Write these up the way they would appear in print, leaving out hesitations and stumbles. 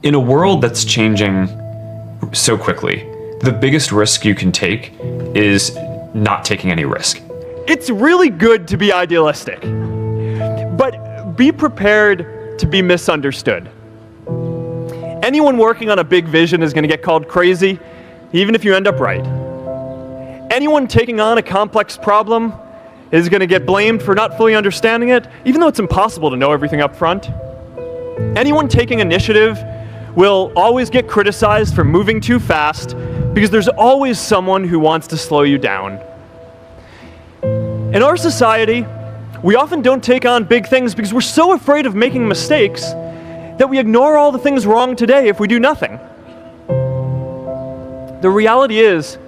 In a world that's changing so quickly, the biggest risk you can take is not taking any risk. It's really good to be idealistic, but be prepared to be misunderstood. Anyone working on a big vision is going to get called crazy, even if you end up right. Anyone taking on a complex problem is going to get blamed for not fully understanding it, even though it's impossible to know everything up front. Anyone taking initiative will always get criticized for moving too fast because there's always someone who wants to slow you down. In our society, we often don't take on big things because we're so afraid of making mistakes that we ignore all the things wrong today if we do nothing. The reality is,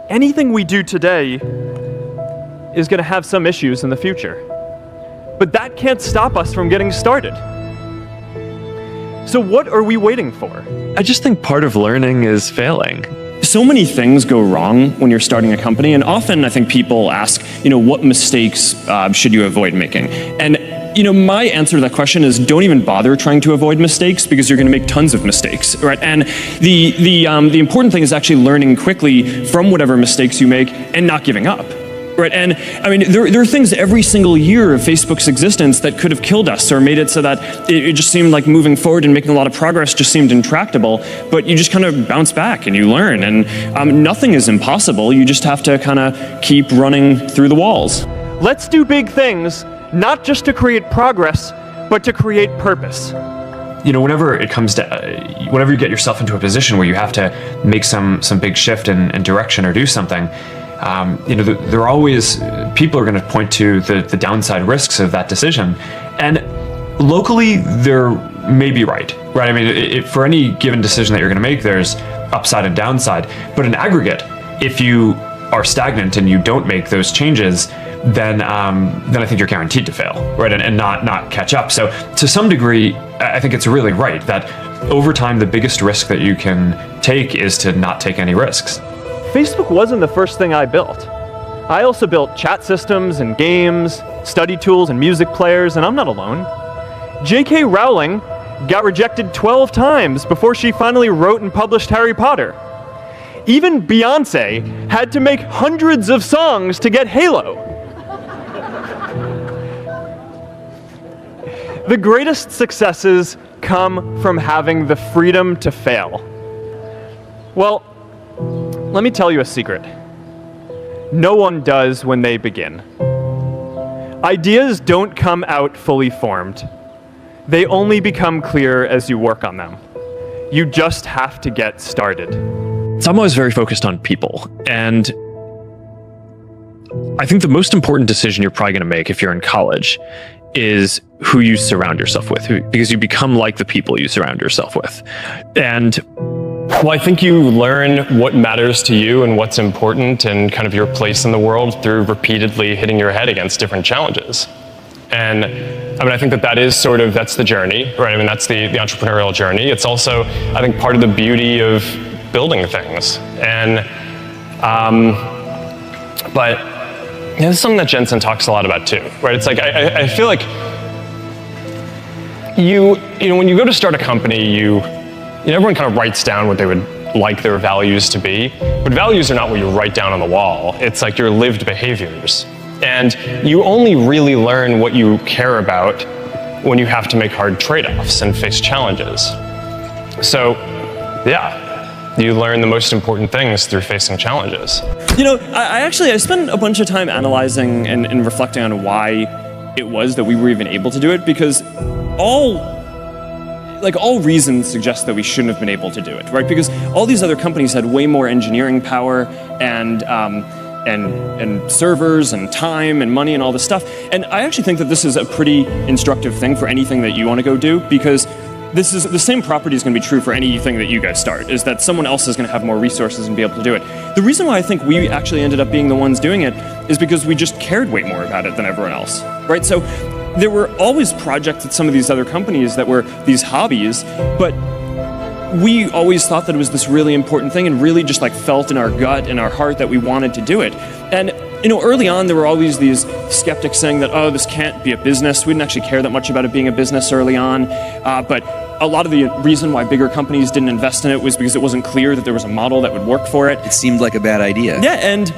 anything we do today is going to have some issues in the future. But that can't stop us from getting started. So what are we waiting for? I just think part of learning is failing. So many things go wrong when you're starting a company, and often I think people ask, what mistakes should you avoid making? And my answer to that question is don't even bother trying to avoid mistakes because you're going to make tons of mistakes, right? And the important thing is actually learning quickly from whatever mistakes you make and not giving up. Right, and I mean, there are things every single year of Facebook's existence that could have killed us or made it so that it just seemed like moving forward and making a lot of progress just seemed intractable, but you just kind of bounce back and you learn, and nothing is impossible. You just have to kind of keep running through the walls. Let's do big things, not just to create progress, but to create purpose. Whenever it comes to, whenever you get yourself into a position where you have to make some big shift in direction or do something, there are always, people are going to point to the downside risks of that decision. And locally, they're maybe right? I mean, for any given decision that you're going to make, there's upside and downside. But in aggregate, if you are stagnant and you don't make those changes, then I think you're guaranteed to fail, right? And not catch up. So to some degree, I think it's really right that over time, the biggest risk that you can take is to not take any risks. Facebook wasn't the first thing I built. I also built chat systems and games, study tools and music players, and I'm not alone. J.K. Rowling got rejected 12 times before she finally wrote and published Harry Potter. Even Beyoncé had to make hundreds of songs to get Halo. The greatest successes come from having the freedom to fail. Well, let me tell you a secret. No one does when they begin. Ideas don't come out fully formed. They only become clear as you work on them. You just have to get started. So I'm always very focused on people. And I think the most important decision you're probably going to make if you're in college is who you surround yourself with, because you become like the people you surround yourself with. And well, I think you learn what matters to you and what's important and kind of your place in the world through repeatedly hitting your head against different challenges. And I mean, I think that is that's the journey, right? I mean, that's the entrepreneurial journey. It's also, I think, part of the beauty of building things. And, but this is something that Jensen talks a lot about too, right? It's like, I feel like when you go to start a company, everyone kind of writes down what they would like their values to be, but values are not what you write down on the wall. It's like your lived behaviors. And you only really learn what you care about when you have to make hard trade-offs and face challenges. So, yeah, you learn the most important things through facing challenges. I spent a bunch of time analyzing and reflecting on why it was that we were even able to do it, because all reasons suggest that we shouldn't have been able to do it, right? Because all these other companies had way more engineering power and servers and time and money and all this stuff. And I actually think that this is a pretty instructive thing for anything that you want to go do, because this is the same property is going to be true for anything that you guys start, is that someone else is going to have more resources and be able to do it. The reason why I think we actually ended up being the ones doing it is because we just cared way more about it than everyone else, right? So there were always projects at some of these other companies that were these hobbies, but we always thought that it was this really important thing and really just felt in our gut and our heart that we wanted to do it. And early on there were always these skeptics saying that, oh, this can't be a business. We didn't actually care that much about it being a business early on, but a lot of the reason why bigger companies didn't invest in it was because it wasn't clear that there was a model that would work for it. It seemed like a bad idea. Yeah, and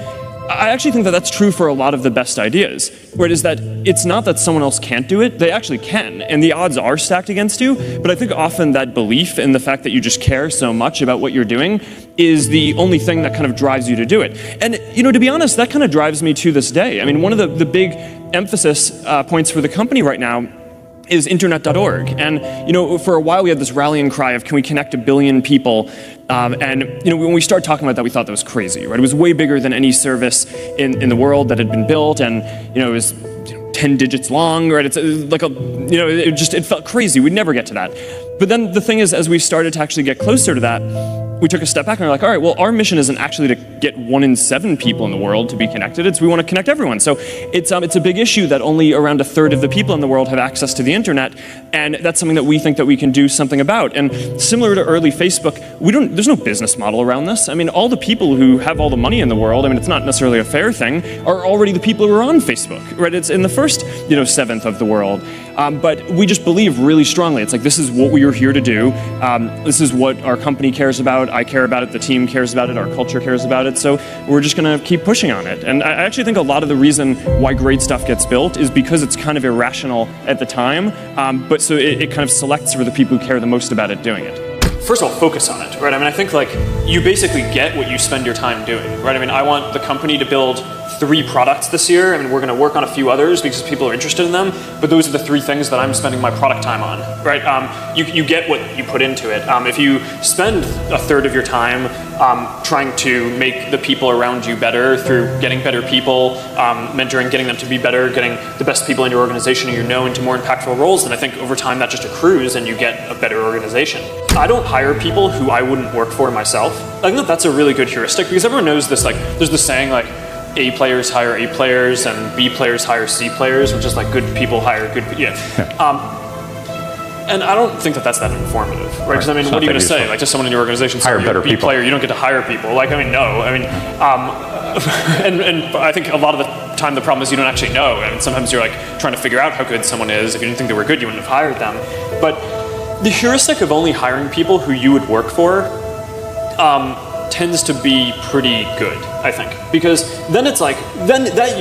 I actually think that that's true for a lot of the best ideas, where it is that it's not that someone else can't do it, they actually can, and the odds are stacked against you, but I think often that belief in the fact that you just care so much about what you're doing is the only thing that kind of drives you to do it. And, you know, to be honest, that kind of drives me to this day. I mean, one of the big emphasis points for the company right now is internet.org. And, you know, for a while we had this rallying cry of, can we connect 1 billion people? And, you know, when we started talking about that, we thought that was crazy, right? It was way bigger than any service in the world that had been built. And, you know, it was 10 digits long, right? It's like a, you know, it felt crazy. We'd never get to that. But then the thing is, as we started to actually get closer to that, we took a step back and we're like, all right, well, our mission isn't actually to get 1 in 7 people in the world to be connected. It's we want to connect everyone. So it's a big issue that only around 1/3 of the people in the world have access to the internet, and that's something that we think that we can do something about. And similar to early Facebook, there's no business model around this. I mean, all the people who have all the money in the world, I mean, it's not necessarily a fair thing, are already the people who are on Facebook, right? It's in the first, 1/7 of the world. But we just believe really strongly. It's like, this is what we are here to do. This is what our company cares about. I care about it. The team cares about it. Our culture cares about it. So we're just going to keep pushing on it. And I actually think a lot of the reason why great stuff gets built is because it's kind of irrational at the time. But so it kind of selects for the people who care the most about it doing it. First of all, focus on it, right? I mean, I think like you basically get what you spend your time doing, right? I mean, I want the company to build 3 products this year. I mean, we're going to work on a few others because people are interested in them, but those are the 3 things that I'm spending my product time on, right? You get what you put into it. If you spend 1/3 of your time trying to make the people around you better through getting better people, mentoring, getting them to be better, getting the best people in your organization into more impactful roles, then I think over time that just accrues and you get a better organization. I don't hire people who I wouldn't work for myself. I think that that's a really good heuristic because everyone knows this, like, there's this saying like, A players hire A players and B players hire C players, which is like good people hire good people. And I don't think that that's that informative, right? Because I mean, what are you going to say? Like, to someone in your organization, Hire better you're a B people. player, you don't get to hire people. Like, I mean, no. I mean, and I think a lot of the time the problem is you don't actually know. I mean, sometimes you're like trying to figure out how good someone is. If you didn't think they were good, you wouldn't have hired them. But the heuristic of only hiring people who you would work for tends to be pretty good, I think. Because then it's like, then that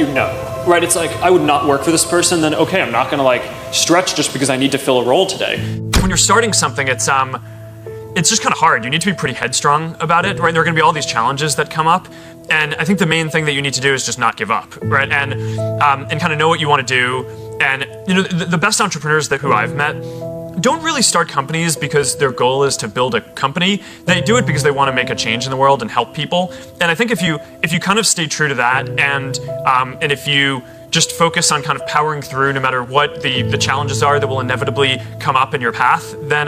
right? It's like, I would not work for this person, then okay, I'm not going to like stretch just because I need to fill a role today. When you're starting something, it's just kind of hard. You need to be pretty headstrong about it, right? There are going to be all these challenges that come up. And I think the main thing that you need to do is just not give up, right? And kind of know what you want to do. And, the best entrepreneurs who I've met don't really start companies because their goal is to build a company. They do it because they want to make a change in the world and help people. And I think if you kind of stay true to that, and if you just focus on kind of powering through no matter what the challenges are that will inevitably come up in your path, then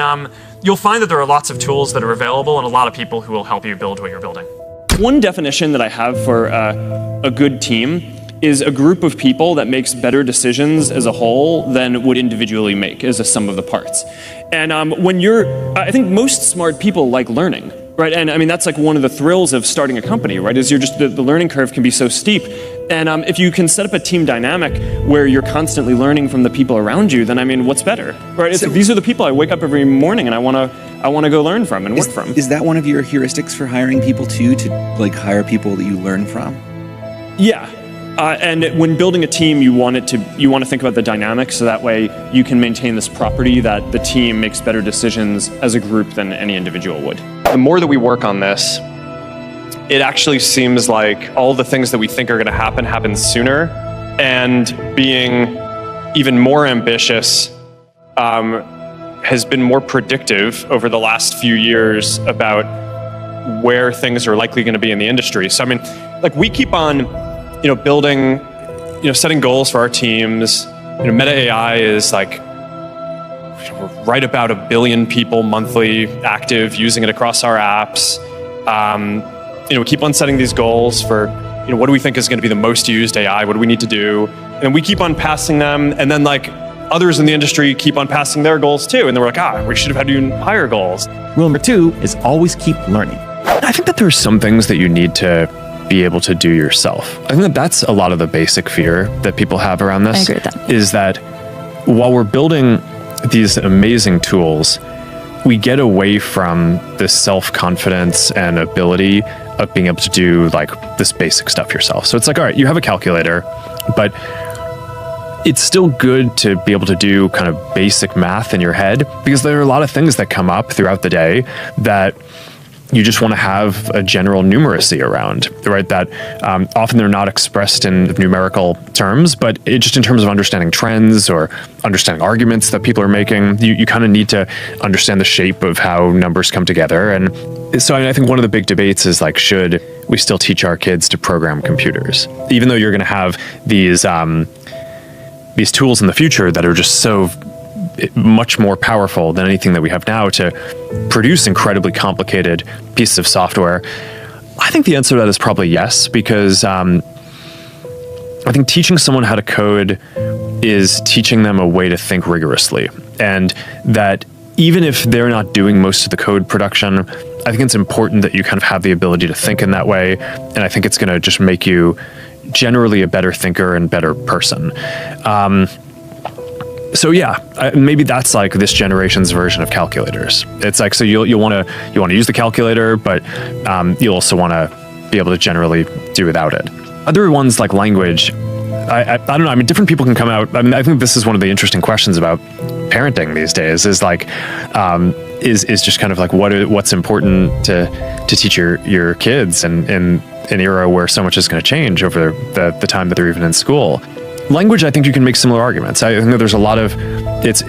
you'll find that there are lots of tools that are available and a lot of people who will help you build what you're building. One definition that I have for a good team is a group of people that makes better decisions as a whole than would individually make as a sum of the parts. And I think most smart people like learning, right? And I mean, that's like one of the thrills of starting a company, right? Is the learning curve can be so steep. And if you can set up a team dynamic where you're constantly learning from the people around you, then I mean, what's better, right? It's like, these are the people I wake up every morning and I want to go learn from and work from. Is that one of your heuristics for hiring people too, to like hire people that you learn from? Yeah. And when building a team, you want to think about the dynamics, so that way you can maintain this property that the team makes better decisions as a group than any individual would. The more that we work on this, it actually seems like all the things that we think are going to happen sooner, and being even more ambitious has been more predictive over the last few years about where things are likely going to be in the industry. So I mean, like, we keep on building, setting goals for our teams. Meta AI is like, we're right about 1 billion people monthly active using it across our apps. We keep on setting these goals for, what do we think is going to be the most used AI? What do we need to do? And we keep on passing them. And then like others in the industry keep on passing their goals too. And then we're like, we should have had even higher goals. Rule number 2 is always keep learning. I think that there are some things that you need to be able to do yourself. I think that that's a lot of the basic fear that people have around this. I agree with that. Is that while we're building these amazing tools, we get away from this self-confidence and ability of being able to do like this basic stuff yourself. So it's like, all right, you have a calculator, but it's still good to be able to do kind of basic math in your head, because there are a lot of things that come up throughout the day that you just want to have a general numeracy around, right? That often they're not expressed in numerical terms, but just in terms of understanding trends or understanding arguments that people are making, you kind of need to understand the shape of how numbers come together. And so I think one of the big debates is like, should we still teach our kids to program computers? Even though you're going to have these tools in the future that are just so much more powerful than anything that we have now to produce incredibly complicated pieces of software. I think the answer to that is probably yes, because I think teaching someone how to code is teaching them a way to think rigorously. And that even if they're not doing most of the code production, I think it's important that you kind of have the ability to think in that way. And I think it's going to just make you generally a better thinker and better person. So yeah, maybe that's like this generation's version of calculators. It's like, so you'll want to use the calculator, but you'll also want to be able to generally do without it. Other ones like language, I don't know. I mean, different people can come out. I mean, I think this is one of the interesting questions about parenting these days. Is like, is just kind of like what's important to teach your kids in an era where so much is going to change over the time that they're even in school. Language, I think you can make similar arguments. I think that there's a lot of, it's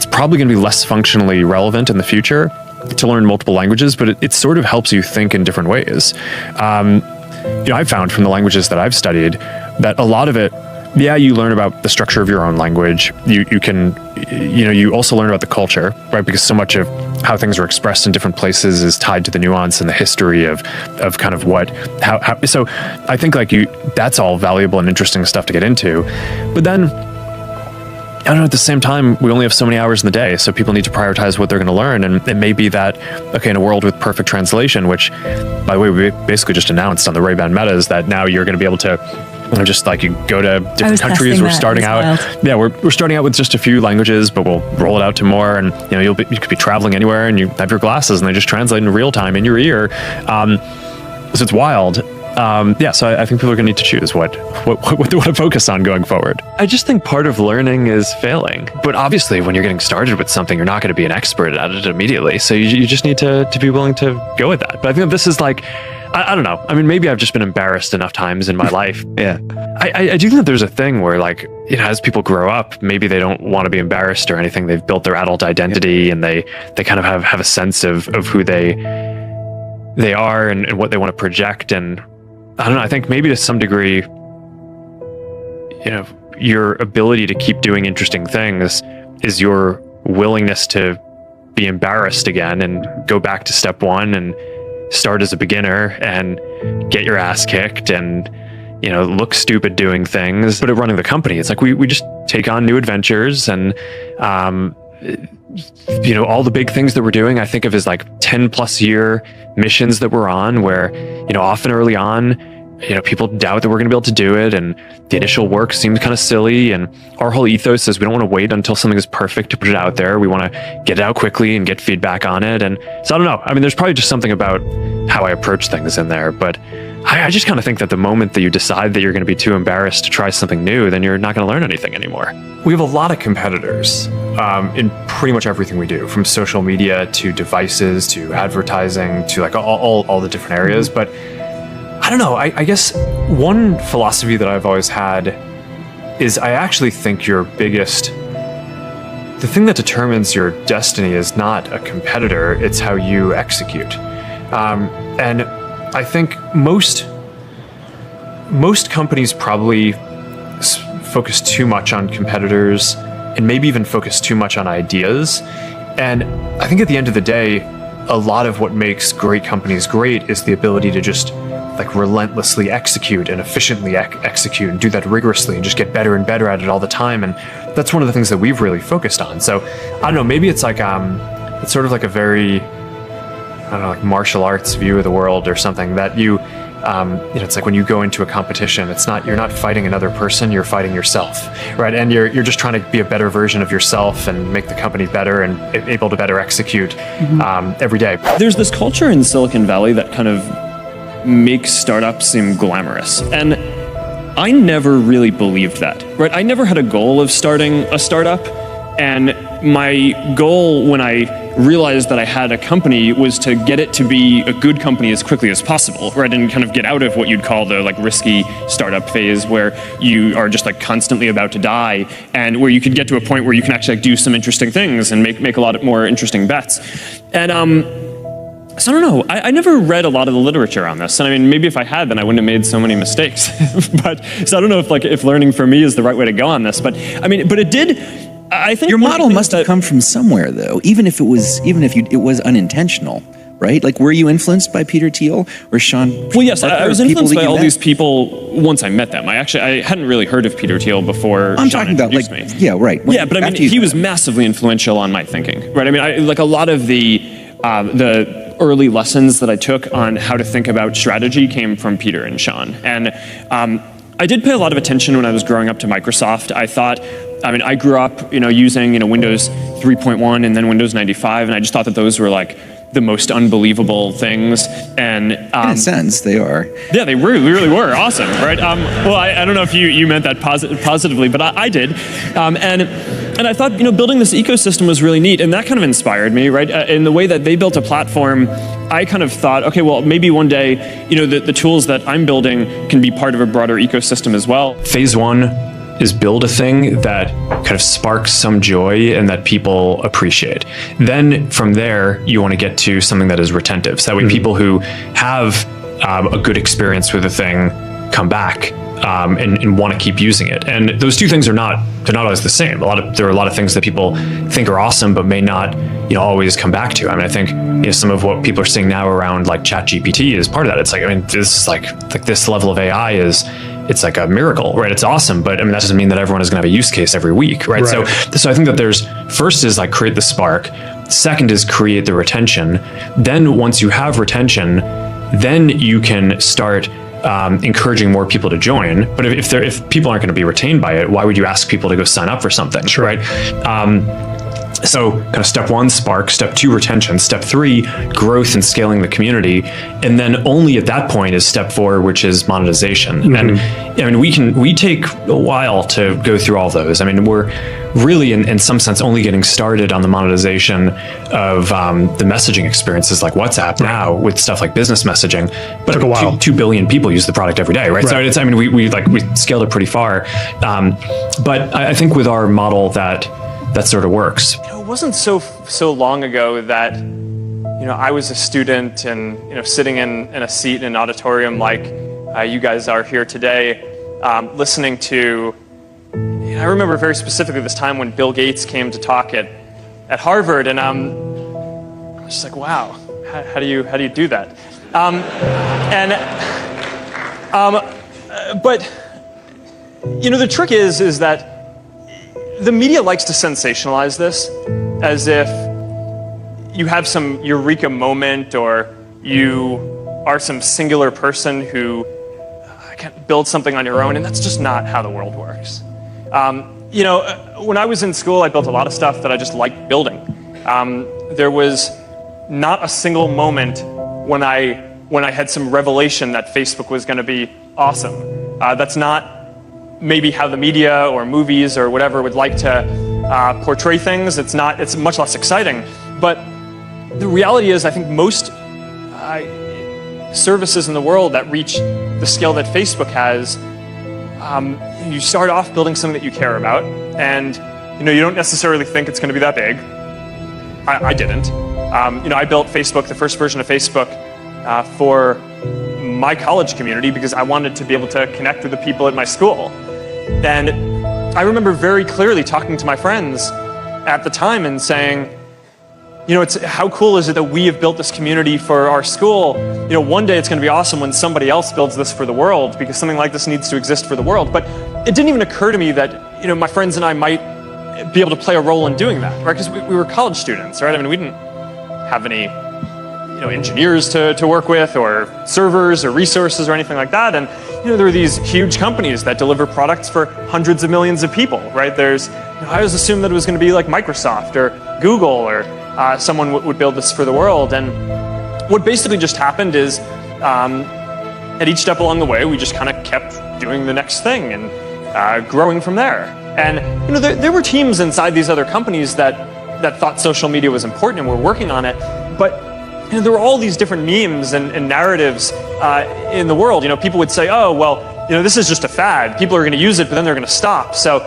probably going to be less functionally relevant in the future to learn multiple languages, but it sort of helps you think in different ways. I've found from the languages that I've studied that a lot of it, yeah, you learn about the structure of your own language. You also learn about the culture, right? Because so much of how things are expressed in different places is tied to the nuance and the history of kind of how. So I think that's all valuable and interesting stuff to get into. But then, I don't know, at the same time, we only have so many hours in the day, so people need to prioritize what they're going to learn. And it may be that, okay, in a world with perfect translation, which, by the way, we basically just announced on the Ray-Ban Metas that now you're going to be able to just like you go to different countries. We're starting out. Yeah, we're starting out with just a few languages, but we'll roll it out to more. And you could be traveling anywhere, and you have your glasses, and they just translate in real time in your ear. So it's wild. So I think people are going to need to choose what to focus on going forward. I just think part of learning is failing. But obviously, when you're getting started with something, you're not going to be an expert at it immediately. So you just need to be willing to go with that. But I think this is like, I don't know. I mean, maybe I've just been embarrassed enough times in my life. Yeah. I do think that there's a thing where, like, as people grow up, maybe they don't want to be embarrassed or anything. They've built their adult identity, and they kind of have a sense of who they are and what they want to project. And I don't know. I think maybe to some degree, your ability to keep doing interesting things is your willingness to be embarrassed again and go back to step one and start as a beginner and get your ass kicked and look stupid doing things. But at running the company, it's like we just take on new adventures, and all the big things that we're doing I think of as like 10+ year missions that we're on, where often early on people doubt that we're going to be able to do it, and the initial work seems kind of silly, and our whole ethos is we don't want to wait until something is perfect to put it out there. We want to get it out quickly and get feedback on it. And so I don't know. I mean, there's probably just something about how I approach things in there, but I just kind of think that the moment that you decide that you're going to be too embarrassed to try something new, then you're not going to learn anything anymore. We have a lot of competitors in pretty much everything we do, from social media to devices to advertising to like all the different areas. But I don't know. I guess one philosophy that I've always had is I actually think the thing that determines your destiny is not a competitor, it's how you execute. And I think most companies probably focus too much on competitors and maybe even focus too much on ideas. And I think at the end of the day, a lot of what makes great companies great is the ability to just like relentlessly execute and efficiently execute and do that rigorously and just get better and better at it all the time. And that's one of the things that we've really focused on. So I don't know, maybe it's like it's sort of like a very, I don't know, like martial arts view of the world or something, that you it's like when you go into a competition, you're not fighting another person, you're fighting yourself, right? And you're just trying to be a better version of yourself and make the company better and able to better execute every day. There's this culture in Silicon Valley that kind of makes startups seem glamorous. And I never really believed that, right? I never had a goal of starting a startup. And my goal when I realized that I had a company was to get it to be a good company as quickly as possible, right? And kind of get out of what you'd call the like risky startup phase where you are just like constantly about to die, and where you could get to a point where you can actually like, do some interesting things and make a lot more interesting bets. And so I don't know, I never read a lot of the literature on this. And I mean, maybe if I had, then I wouldn't have made so many mistakes. So I don't know if learning for me is the right way to go on this, but I mean, but it did. I think your model must have come from somewhere, though, even if it was unintentional, right? Like, were you influenced by Peter Thiel or Sean? Well, yes, I was influenced by all met? these people once I met them. I hadn't really heard of Peter Thiel before. I'm Sean talking about like, introduced me. yeah, right. Yeah, but I mean, he was massively influential on my thinking, right? I mean, like a lot of the early lessons that I took on how to think about strategy came from Peter and Sean, and I did pay a lot of attention when I was growing up to Microsoft. I grew up, using, Windows 3.1 and then Windows 95, and I just thought that those were like the most unbelievable things. And in a sense, they are. Yeah, they really were awesome, right? Well, I don't know if you meant that positively, but I did. And I thought, building this ecosystem was really neat, and that kind of inspired me, right? In the way that they built a platform, I kind of thought, okay, well, maybe one day, the tools that I'm building can be part of a broader ecosystem as well. Phase one is build a thing that kind of sparks some joy and that people appreciate. Then from there, you want to get to something that is retentive. So that way people who have a good experience with a thing come back and want to keep using it. And those two things they're not always the same. There are a lot of things that people think are awesome, but may not always come back to. I mean, I think some of what people are seeing now around like ChatGPT is part of that. It's like, I mean, this is like this level of AI it's like a miracle, right? It's awesome, but I mean, that doesn't mean that everyone is going to have a use case every week, right? So I think that first is like create the spark. Second is create the retention. Then once you have retention, then you can start encouraging more people to join. But if people aren't going to be retained by it, why would you ask people to go sign up for something, right? So kind of step one, spark. Step two, retention. Step three, growth and scaling the community. And then only at that point is step four, which is monetization. And I mean, we take a while to go through all those. I mean, we're really in some sense only getting started on the monetization of the messaging experiences like WhatsApp now with stuff like business messaging. But took a while. 2 billion people use the product every day, right? So it's, I mean, we scaled it pretty far. But I think with our model that sort of works. It wasn't so long ago that I was a student and sitting in a seat in an auditorium like you guys are here today, listening to. I remember very specifically this time when Bill Gates came to talk at Harvard, and I was just like, wow, how do you do that? But the trick is that the media likes to sensationalize this as if you have some eureka moment or you are some singular person who can build something on your own, and that's just not how the world works. When I was in school, I built a lot of stuff that I just liked building. There was not a single moment when I had some revelation that Facebook was going to be awesome. That's not maybe how the media or movies or whatever would like to portray things. It's much less exciting. But the reality is, I think most services in the world that reach the scale that Facebook has, you start off building something that you care about, and you don't necessarily think it's going to be that big. I didn't. I built Facebook, the first version of Facebook, for my college community because I wanted to be able to connect with the people at my school. And I remember very clearly talking to my friends at the time and saying, it's how cool is it that we have built this community for our school? One day it's going to be awesome when somebody else builds this for the world, because something like this needs to exist for the world. But it didn't even occur to me that my friends and I might be able to play a role in doing that, right? Because we were college students, right? I mean, we didn't have any engineers to work with, or servers or resources or anything like that. And there are these huge companies that deliver products for hundreds of millions of people, right? I always assumed that it was going to be like Microsoft or Google or someone would build this for the world. And what basically just happened is at each step along the way, we just kind of kept doing the next thing and growing from there. And there were teams inside these other companies that thought social media was important and were working on it, but there were all these different memes and narratives in the world. People would say, "Oh, well, this is just a fad. People are going to use it, but then they're going to stop." So,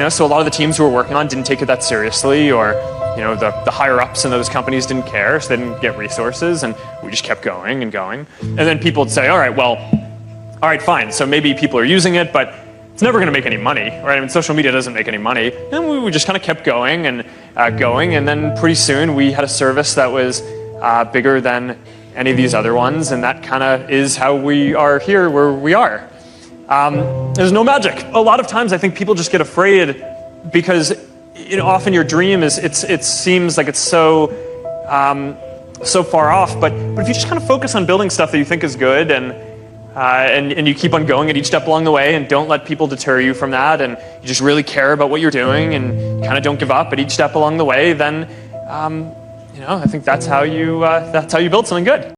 so a lot of the teams who were working on didn't take it that seriously, or the higher ups in those companies didn't care, so they didn't get resources, and we just kept going and going. And then people would say, all right, fine. So maybe people are using it, but it's never going to make any money, right? I mean, social media doesn't make any money. And we just kind of kept going and going, and then pretty soon we had a service that was bigger than any of these other ones, and that kind of is how we are here where we are. There's no magic. A lot of times I think people just get afraid because often your dream it seems like it's so far off, but if you just kind of focus on building stuff that you think is good and you keep on going at each step along the way and don't let people deter you from that, and you just really care about what you're doing and kind of don't give up at each step along the way, then I think that's how you build something good.